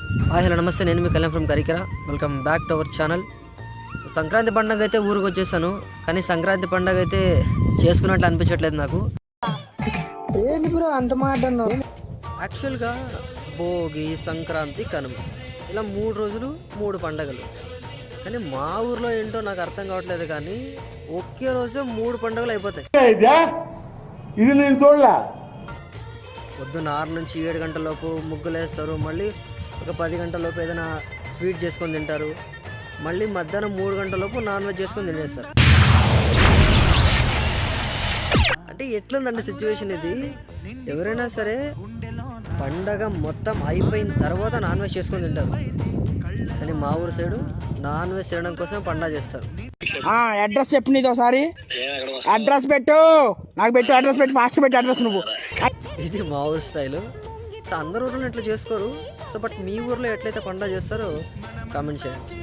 Hi hello నమస్తే, నేను మీ కళ్యాణ్ ఫ్రమ్ కరికరా. Welcome back to our channel. Sankranti పండుగ అయితే ఊరికి వచ్చేసాను, కానీ సంక్రాంతి పండుగ అయితే చేసుకున్నట్లు అనిపించట్లేదు నాకు. ఏంటి బ్రో అంత మాట అన్నావు? యాక్చువల్గా భోగి, సంక్రాంతి, కనుమ ఇలా 3 రోజులు 3 పండుగలు. కానీ మా ఊర్లో ఏంటో నాకు అర్థం కావట్లేదు, కానీ ఒకే రోజు 3 పండుగలు అయిపోతాయి. ఇది నేను చూడలే. పొద్దున్న 6 నుంచి 7 గంటల లోపు ముగ్గులు వేస్తారు, మళ్ళీ ఒక 10 గంటల లోపు ఏదైనా స్వీట్ చేసుకొని తింటారు, మళ్ళీ మధ్యాహ్నం 3 గంటల లోపు నాన్ వెజ్ చేసుకొని తినేస్తారు. అంటే ఎట్లుందండి సిచ్యువేషన్ ఇది? ఎవరైనా సరే పండగ మొత్తం అయిపోయిన తర్వాత నాన్ వెజ్ చేసుకొని తింటారు, కానీ మా ఊరు సైడు నాన్ వెజ్ తినడం కోసం పండగ చేస్తారు. అడ్రస్ చెప్పు, నీది ఒకసారి అడ్రస్ పెట్టు, నాకు పెట్టు అడ్రస్ పెట్టు, ఫాస్ట్ పెట్టు అడ్రస్ నువ్వు. ఇది మా ఊరు స్టైలు. సో అందరు ఊర్లో ఎట్లా చేసుకోరు. సో బట్ మీ ఊర్లో ఎట్లయితే పండగ చేస్తారో కామెంట్ చేయండి.